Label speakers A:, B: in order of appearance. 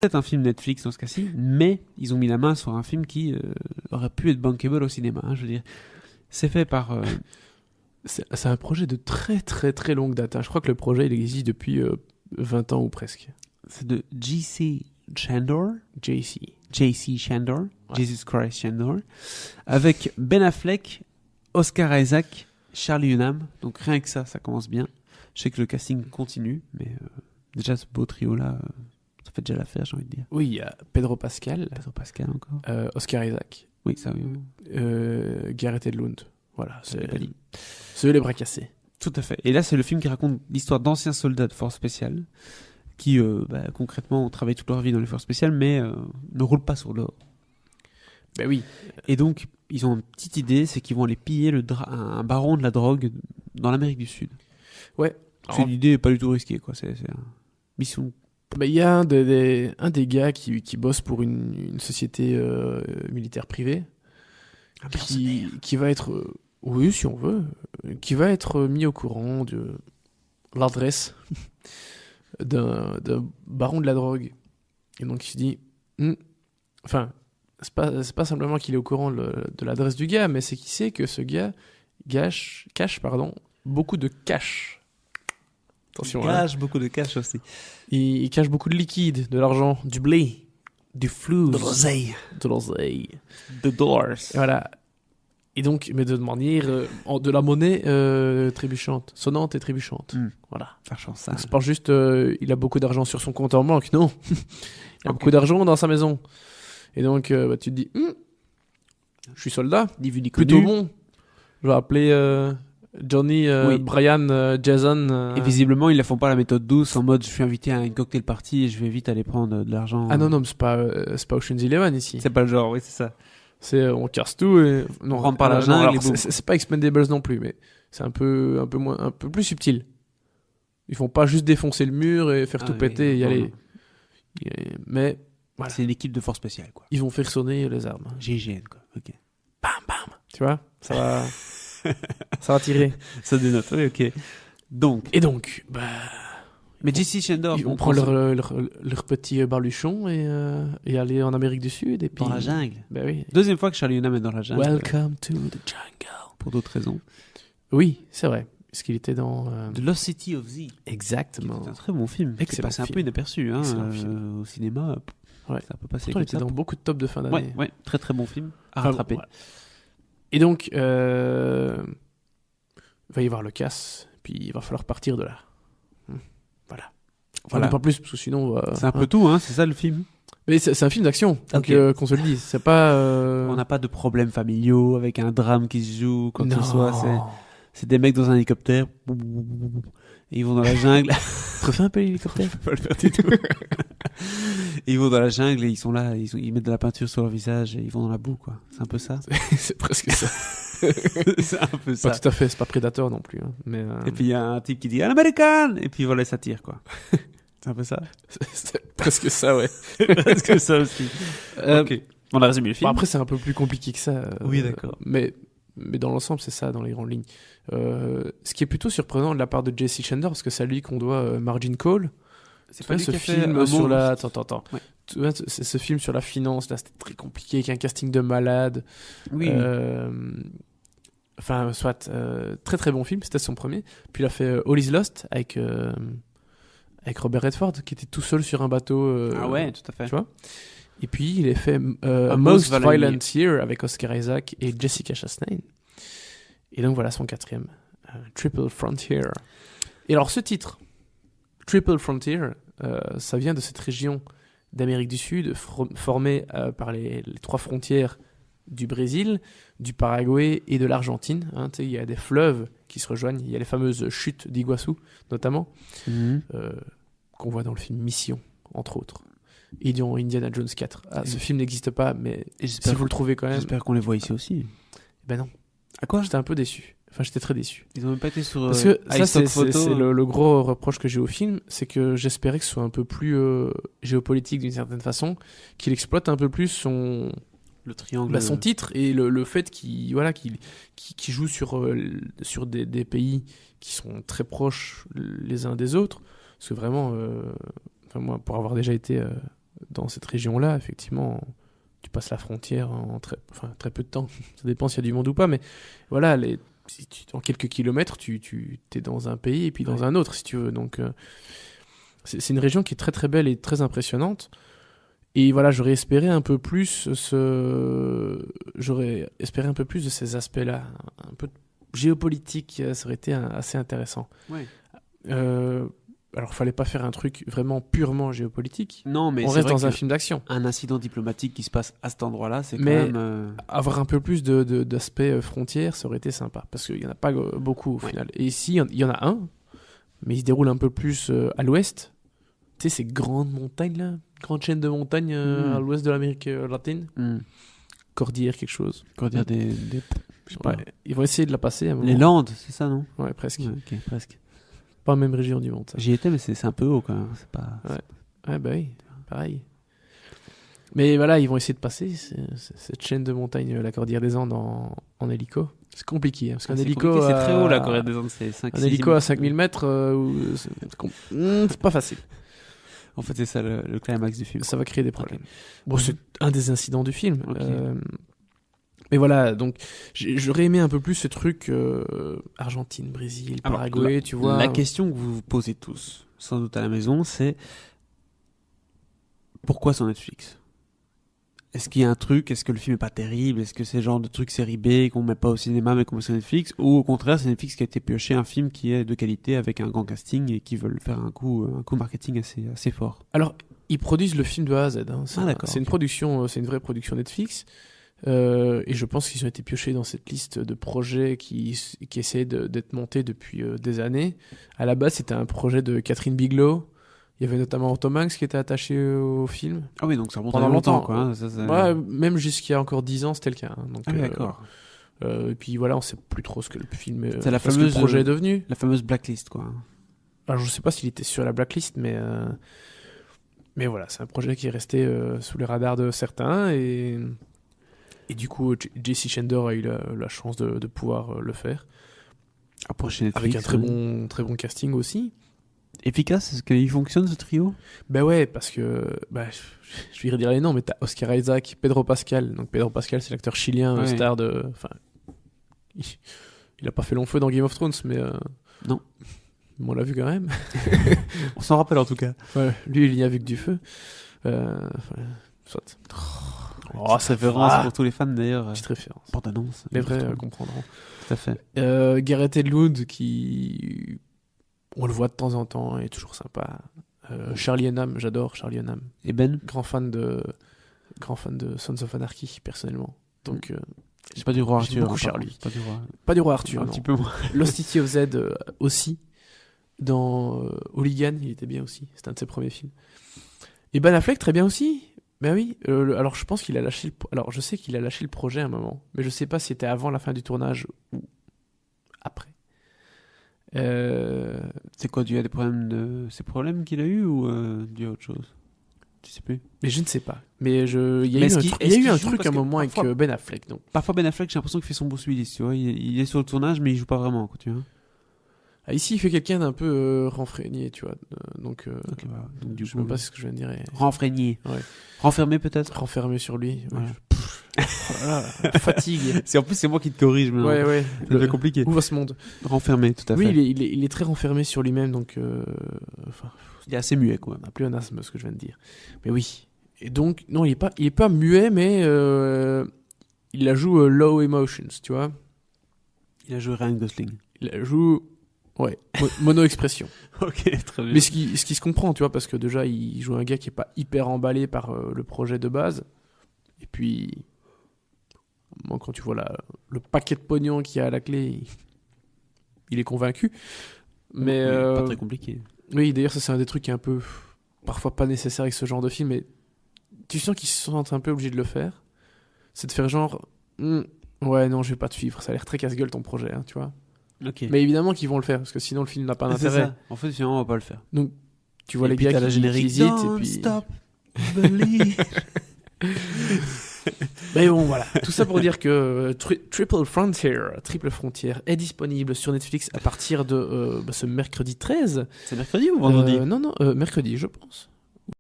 A: peut-être un film Netflix dans ce cas-ci, mais ils ont mis la main sur un film qui aurait pu être bankable au cinéma. Je veux dire, c'est fait par.
B: C'est un projet de très très très longue date. Je crois que le projet il existe depuis 20 ans ou presque.
A: C'est de J.C. Chandor.
B: JC.
A: Chandor. Jesus Christ Chandor. Avec Ben Affleck, Oscar Isaac, Charlie Hunnam. Donc rien que ça commence bien. Je sais que le casting continue, mais déjà ce beau trio-là, ça fait déjà l'affaire, j'ai envie de dire.
B: Oui, il y a Pedro Pascal.
A: Pedro Pascal encore.
B: Oscar Isaac.
A: Oui, ça oui.
B: Gareth Edlund. Voilà,
A: Je l'ai pas dit.
B: c'est les bras cassés.
A: Tout à fait. Et là, c'est le film qui raconte l'histoire d'anciens soldats de forces spéciales qui, concrètement, ont travaillé toute leur vie dans les forces spéciales, mais ne roulent pas sur l'or.
B: Ben oui.
A: Et donc, ils ont une petite idée, c'est qu'ils vont aller piller un baron de la drogue dans l'Amérique du Sud.
B: Ouais.
A: C'est une idée pas du tout risquée, quoi. C'est une mission.
B: Ben, il y a un des gars qui bosse pour une société militaire privée qui va être... oui, si on veut. Qui va être mis au courant de l'adresse d'un baron de la drogue. Et donc il se dit... Enfin, c'est pas simplement qu'il est au courant de l'adresse du gars, mais c'est qu'il sait que ce gars cache beaucoup de cash. Attention,
A: Il cache beaucoup de cash aussi.
B: Il cache beaucoup de liquide, de l'argent, du blé, du flou,
A: De l'oseille.
B: de dollars. Et voilà. Et donc, mais de manière de la monnaie trébuchante, sonnante et trébuchante. Voilà.
A: Faire chance ça.
B: Donc, c'est pas juste il a beaucoup d'argent sur son compte en banque, non. Il a beaucoup d'argent dans sa maison. Et donc, tu te dis, je suis soldat, plutôt bon. Je vais appeler Johnny, Brian, Jason.
A: Et visiblement, ils ne font pas la méthode douce en mode je suis invité à une cocktail party et je vais vite aller prendre de l'argent.
B: Ah non, c'est pas Ocean's Eleven ici.
A: C'est pas le genre, oui, c'est ça.
B: C'est on casse tout et
A: on rentre par la jungle.
B: Alors, c'est pas Expendables non plus, mais c'est un peu plus subtil. Ils font pas juste défoncer le mur et faire tout péter et y aller. Mais voilà.
A: C'est une équipe de force spéciale, quoi.
B: Ils vont faire sonner les armes.
A: GIGN, quoi. Ok.
B: Bam bam. Tu vois, ça va ça va tirer.
A: Ça dénote. Oui, ok. Donc.
B: Et donc,
A: mais J.C. Chandor,
B: ils vont prendre leur petit baluchon et aller en Amérique du Sud et puis
A: dans la jungle.
B: Ben oui.
A: Deuxième fois que Charlie Hunnam est dans la jungle.
B: Welcome to the jungle.
A: Pour d'autres raisons.
B: Oui, c'est vrai. Parce qu'il était dans
A: The Lost City of Z.
B: Exactement.
A: C'est un très bon film. Qui est passé un peu inaperçu au cinéma.
B: Ouais.
A: Ça peut passer.
B: Il était dans beaucoup de tops de fin d'année.
A: Ouais, très très bon film à rattraper.
B: Voilà. Et donc, il va y avoir le casse, puis il va falloir partir de là. Voilà. Pas plus, parce que sinon...
A: c'est un peu tout, hein, c'est ça le film.
B: Mais c'est un film d'action, donc qu'on se le dise. C'est pas...
A: On n'a pas de problèmes familiaux avec un drame qui se joue, quoi que ce soit. C'est des mecs dans un hélicoptère. Et ils vont dans la jungle.
B: Refais un peu l'hélicoptère.
A: Je peux pas le faire du tout. Et ils vont dans la jungle et ils sont là, ils mettent de la peinture sur leur visage et ils vont dans la boue, quoi. C'est un peu ça.
B: C'est presque ça.
A: C'est un peu ça.
B: Pas tout à fait, c'est pas Predator non plus. Hein, mais
A: Et puis il y a un type qui dit « An American !» Et puis voilà, ça tire, quoi. C'est un peu ça.
B: C'est presque ça, ouais.
A: Presque ça aussi. Ok. On a résumé le film.
B: Bon, après, c'est un peu plus compliqué que ça.
A: Oui, d'accord.
B: Mais dans l'ensemble, c'est ça, dans les grandes lignes. Ce qui est plutôt surprenant de la part de J.C. Chandor, parce que c'est à lui qu'on doit Margin Call.
A: C'est pas lui
B: ce
A: qui a fait
B: film sur la... Attends.
A: Ouais.
B: Tu vois, c'est ce film sur la finance, là, c'était très compliqué, avec un casting de malade.
A: Oui.
B: Enfin, soit, très très bon film, c'était son premier. Puis il a fait All Is Lost avec Robert Redford, qui était tout seul sur un bateau.
A: Ah ouais, tout à fait.
B: Tu vois. Et puis il a fait A Most Violent Year avec Oscar Isaac et Jessica Chastain. Et donc voilà son quatrième, Triple Frontier. Et alors ce titre, Triple Frontier, ça vient de cette région d'Amérique du Sud formée par les trois frontières du Brésil, du Paraguay et de l'Argentine. Hein, il y a des fleuves qui se rejoignent. Il y a les fameuses chutes d'Iguassou, notamment, qu'on voit dans le film Mission, entre autres. Et dans Indiana Jones 4. Ah, ce film n'existe pas, mais si vous le trouvez quand même...
A: J'espère qu'on les voit ici aussi.
B: Ben non.
A: À quoi ?
B: J'étais un peu déçu. Enfin, j'étais très déçu.
A: Ils ont même pas été sur
B: Parce que ça, c'est
A: photo.
B: le gros reproche que j'ai au film, c'est que j'espérais que ce soit un peu plus géopolitique d'une certaine façon, qu'il exploite un peu plus son
A: triangle,
B: son titre et le fait qu'il joue sur des pays qui sont très proches les uns des autres. Parce que vraiment, moi, pour avoir déjà été dans cette région-là, effectivement, tu passes la frontière en très peu de temps. Ça dépend s'il y a du monde ou pas, mais voilà, en quelques kilomètres, tu es dans un pays et puis dans un autre, si tu veux. Donc, c'est une région qui est très très belle et très impressionnante. Et voilà, j'aurais espéré un peu plus de ces aspects-là, un peu géopolitique, ça aurait été assez intéressant.
A: Ouais.
B: Alors, fallait pas faire un truc vraiment purement géopolitique.
A: Non, mais
B: on reste dans un film d'action.
A: Un incident diplomatique qui se passe à cet endroit-là, c'est quand même...
B: avoir un peu plus d'aspect frontière, ça aurait été sympa. Parce qu'il y en a pas beaucoup au final. Et ici, il y en a un, mais il se déroule un peu plus à l'ouest. Tu sais, ces grandes montagnes là, grande chaîne de montagnes à l'ouest de l'Amérique latine. Cordillère quelque chose.
A: Cordillère des...
B: Je sais pas. Ils vont essayer de la passer à un moment.
A: Les Landes, c'est ça, non?
B: Ouais, presque.
A: Ouais, ok, presque.
B: Pas la même région du monde, ça.
A: J'y étais, mais c'est un peu haut quand même. C'est pas...
B: Ouais, bah oui, pareil. Mais voilà, ils vont essayer de passer cette chaîne de montagnes, la Cordillère des Andes, en hélico. C'est compliqué, hein, parce qu'un hélico...
A: C'est très haut, la Cordillère des Andes, c'est 5
B: Un hélico à 5000 mètres, c'est pas facile.
A: En fait, c'est ça le climax du film.
B: Ça va créer des problèmes. Bon, c'est un des incidents du film.
A: Okay.
B: Mais voilà, donc j'aurais aimé un peu plus ce truc Argentine, Brésil, Paraguay, tu vois.
A: La question que vous vous posez tous, sans doute à la maison, c'est pourquoi sur Netflix? Est-ce qu'il y a un truc? Est-ce que le film est pas terrible? Est-ce que c'est le genre de truc série B qu'on met pas au cinéma mais qu'on met sur Netflix? Ou au contraire, c'est Netflix qui a été pioché un film qui est de qualité avec un grand casting et qui veulent faire un coup marketing assez fort?
B: Alors, ils produisent le film de A à Z. Hein. C'est une production, c'est une vraie production Netflix. Et je pense qu'ils ont été piochés dans cette liste de projets qui essaient d'être montés depuis des années. À la base, c'était un projet de Catherine Bigelow. Il y avait notamment Tom Hanks qui était attaché au film.
A: Ah oui, donc ça remonte
B: pendant longtemps,
A: quoi. Hein, ça,
B: ouais, même jusqu'il y a encore 10 ans, c'était le cas. Hein. Donc,
A: d'accord.
B: Et puis voilà, on sait plus trop ce que le film,
A: c'est la fameuse,
B: le projet est devenu.
A: La fameuse blacklist, quoi.
B: Alors je sais pas s'il était sur la blacklist, mais voilà, c'est un projet qui est resté sous les radars de certains et du coup, J.C. Chandor a eu la chance de pouvoir le faire.
A: Approcher Netflix,
B: avec un très bon casting aussi.
A: Efficace, est-ce qu'il fonctionne ce trio?
B: Ben ouais, parce que je vais redire les noms, mais t'as Oscar Isaac, Pedro Pascal. Donc Pedro Pascal, c'est l'acteur chilien, star de. Enfin, il a pas fait long feu dans Game of Thrones, mais
A: non,
B: on l'a vu quand même.
A: On s'en rappelle en tout cas.
B: Ouais, lui, il y a vu que du feu. Soit.
A: Petite référence pour tous les fans d'ailleurs.
B: Petite référence.
A: Bande-annonce.
B: Les vrais comprendront.
A: Tout à fait.
B: Gareth Edlund qui. On le voit de temps en temps, il est toujours sympa. Charlie Hunnam, j'adore Charlie Hunnam.
A: Et Ben,
B: grand fan de Sons of Anarchy, personnellement. Donc,
A: c'est pas du roi Arthur.
B: Beaucoup Charlie.
A: Pas
B: du roi Arthur.
A: Un petit peu moins.
B: Lost City of Z aussi. Dans Hooligan, il était bien aussi. C'était un de ses premiers films. Et Ben Affleck, très bien aussi. Ben oui. Alors, je pense qu'il a lâché. Alors, je sais qu'il a lâché le projet à un moment, mais je sais pas si c'était avant la fin du tournage ou après.
A: C'est quoi, dû à ces problèmes qu'il a eu ou dû à autre chose? Tu sais plus.
B: Mais je ne sais pas. Mais il y a eu un truc à un moment avec Ben Affleck. Donc.
A: Parfois Ben Affleck, j'ai l'impression qu'il fait son Bruce Willis, tu vois. Il est sur le tournage, mais il joue pas vraiment, quoi, tu vois.
B: Ah, ici, il fait quelqu'un d'un peu renfrogné, tu vois. Donc,
A: okay, bah, donc
B: je ne sais pas ce que je viens de dire.
A: Renfrogné.
B: Ouais.
A: Renfermé peut-être.
B: Renfermé sur lui.
A: Ouais.
B: Voilà, fatigue.
A: En plus, c'est moi qui te corrige.
B: Ouais.
A: Ça devient compliqué.
B: Où va ce monde?
A: Renfermé, tout à fait.
B: Oui, il est très renfermé sur lui-même, donc.
A: Il est assez muet, quoi.
B: On n'a plus un asthme, ce que je viens de dire. Mais oui. Et donc, non, il est pas muet, mais il la joue low emotions, tu vois.
A: Il a joué Ryan Gosling.
B: Il la joue. Ouais, mono-expression.
A: Ok, très bien.
B: Mais ce qui se comprend, tu vois, parce que déjà, il joue un gars qui est pas hyper emballé par le projet de base. Et puis, moi, quand tu vois le paquet de pognon qu'il y a à la clé, il est convaincu. Mais
A: pas très compliqué.
B: Oui, d'ailleurs, ça c'est un des trucs qui est un peu parfois pas nécessaire avec ce genre de film, mais tu sens qu'ils se sentent un peu obligés de le faire. C'est de faire genre, ouais, non, je vais pas te suivre, ça a l'air très casse-gueule ton projet, hein, tu vois.
A: Okay.
B: Mais évidemment qu'ils vont le faire, parce que sinon le film n'a pas d'intérêt.
A: Ça. En fait, sinon on va pas le faire.
B: Donc, tu vois les gars qui hésitent, et puis...
A: Stop, believe.
B: Mais bon, voilà. Tout ça pour dire que Triple Frontier est disponible sur Netflix à partir de ce mercredi 13.
A: C'est mercredi ou vendredi?
B: Non, mercredi, je pense.